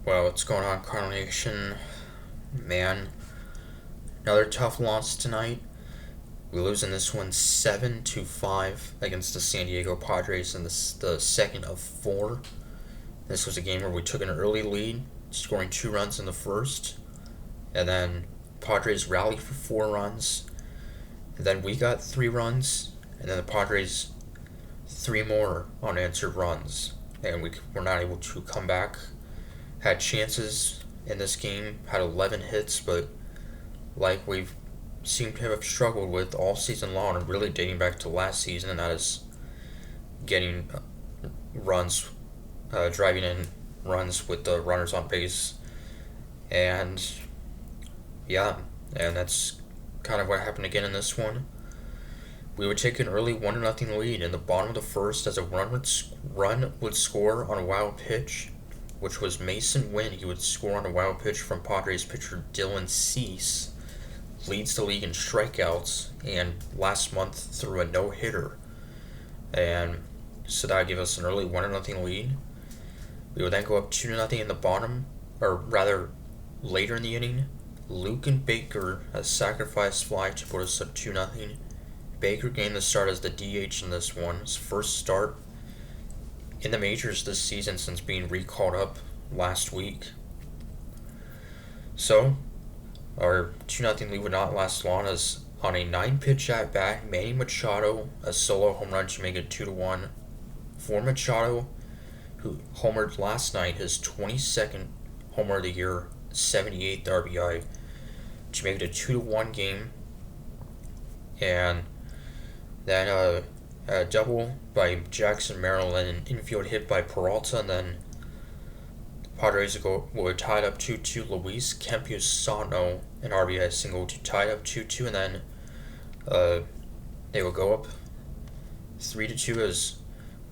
Well, what's going on, Cardinal Nation? Man, another tough loss tonight. We lose in this one 7-5 against the San Diego Padres in the second of four. This was a game where we took an early lead, scoring 2 runs in the first, and then Padres rallied for 4 runs, and then we got 3 runs, and then the Padres 3 more unanswered runs, and we were not able to come back. Had chances in this game, had 11 hits, but like we've seemed to have struggled with all season long, and really dating back to last season, and that is getting runs, driving in runs with the runners on base. And yeah, and that's kind of what happened again in this one. We would take an early 1-0 lead in the bottom of the first as a run would score on a wild pitch, which was Mason Wynn. He would score on a wild pitch from Padres pitcher Dylan Cease. Leads the league in strikeouts, and last month threw a no-hitter. And so that would give us an early 1-0 lead. We would then go up 2-0 in the bottom, or rather later in the inning. Luke and Baker a sacrifice fly to put us up 2-0. Baker gained the start as the DH in this one. His first start in the majors this season since being recalled up last week. So, our 2-0 lead would not last long, as on a 9-pitch at-bat, Manny Machado, a solo home run to make it 2-1. For Machado, who homered last night, his 22nd homer of the year, 78th RBI, to make it a 2-1 game. And then a double by Jackson Merrill and an infield hit by Peralta, and then Padres were tied up 2-2. Luis Campusano, an RBI single to tie up 2-2, and then they will go up 3-2 as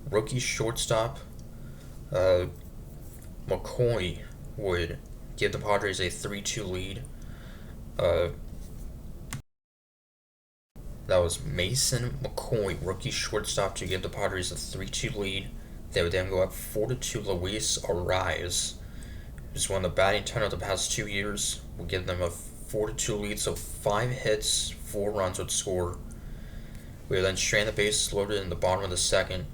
rookie shortstop McCoy would give the Padres a 3-2 lead. That was Mason McCoy, rookie shortstop, to give the Padres a 3-2 lead. They would then go up 4-2. Luis Arraez, who's won the batting title of the past 2 years, will give them a 4-2 lead. So 5 hits, 4 runs would score. We would then strand the bases loaded in the bottom of the second,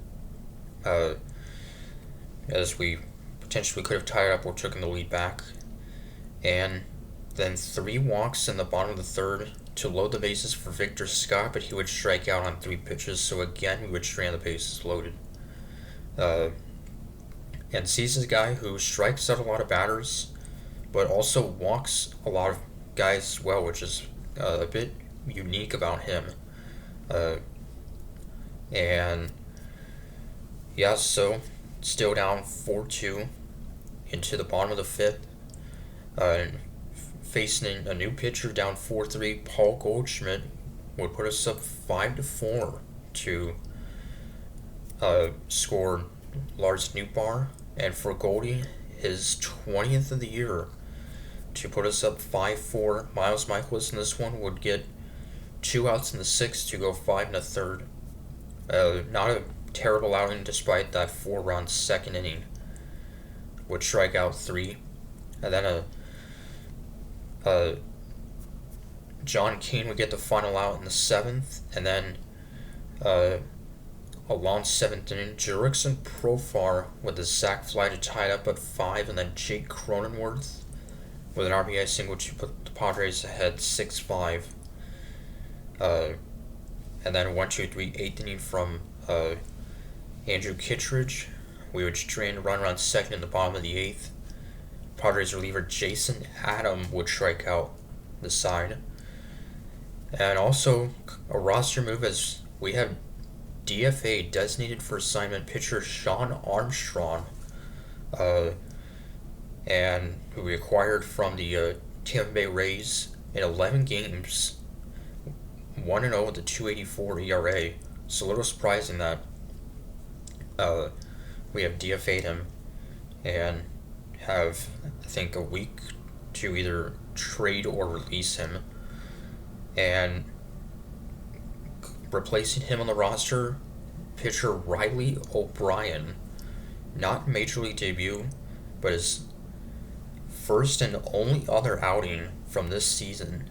as we potentially could have tied up or taken the lead back. And then 3 walks in the bottom of the third to load the bases for Victor Scott, but he would strike out on 3 pitches, so again we would strand the bases loaded. And Cease is a guy who strikes out a lot of batters, but also walks a lot of guys as well, which is a bit unique about him. And yeah, so still down 4-2 into the bottom of the fifth. Facing a new pitcher, down 4-3, Paul Goldschmidt would put us up 5-4 to score Lars Nootbaar, and for Goldie, his 20th of the year, to put us up 5-4. Miles Michaelis in this one would get 2 outs in the sixth to go 5 in the third. Not a terrible outing despite that 4-run second inning. Would strike out 3, and then John Kane would get the final out in the 7th, and then a long 7th inning, Jurickson Profar with a sac fly to tie it up at 5, and then Jake Cronenworth with an RBI single to put the Padres ahead 6-5. And then 1-2-3 8th inning from Andrew Kittredge. We would strain a run around second in the bottom of the 8th. Padres reliever Jason Adam would strike out the side. And also a roster move, as we have DFA, designated for assignment pitcher Sean Armstrong, and who we acquired from the Tampa Bay Rays in 11 games, 1-0 with a 2.84 ERA. It's a little surprising that we have DFA'd him and have, I think, a week to either trade or release him. And replacing him on the roster, pitcher Riley O'Brien, not major league debut, but his first and only other outing from this season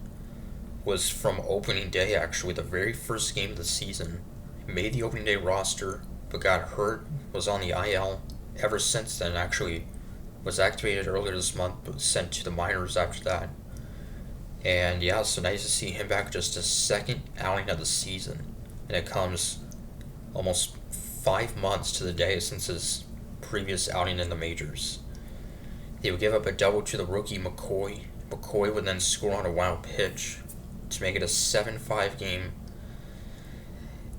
was from opening day, actually, the very first game of the season. He made the opening day roster, but got hurt, was on the IL ever since then, actually. Was activated earlier this month, but was sent to the minors after that. And yeah, so nice to see him back, just his second outing of the season. And it comes almost 5 months to the day since his previous outing in the majors. They would give up a double to the rookie McCoy. McCoy would then score on a wild pitch to make it a 7-5 game.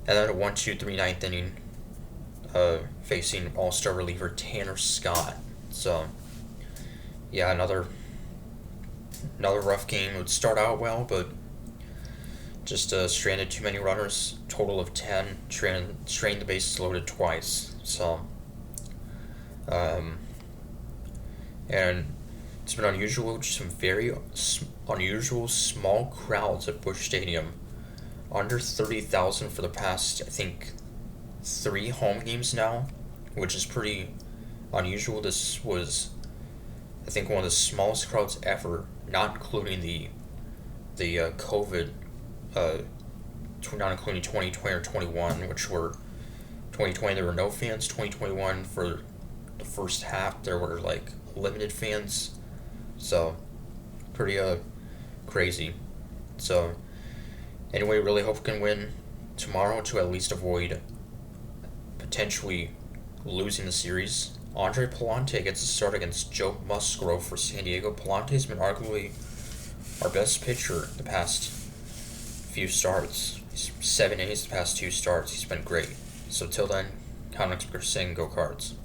And then a 1-2-3 ninth inning, facing all-star reliever Tanner Scott. So, yeah, another rough game. It would start out well, but just stranded too many runners. Total of 10. Strained the bases loaded twice. So, and it's been unusual. Just some very unusual small crowds at Busch Stadium. Under 30,000 for the past, I think, 3 home games now, which is pretty unusual. This was, I think, one of the smallest crowds ever, not including the COVID, not including 2020 or 21, which were 2020 there were no fans. 2021 for the first half there were like limited fans, so pretty crazy. So anyway, really hope we can win tomorrow to at least avoid potentially losing the series. Andre Palante gets a start against Joe Musgrove for San Diego. Palante's been arguably our best pitcher the past few starts. He's 7 innings the past 2 starts. He's been great. So till then, Cardinals are saying go Cards.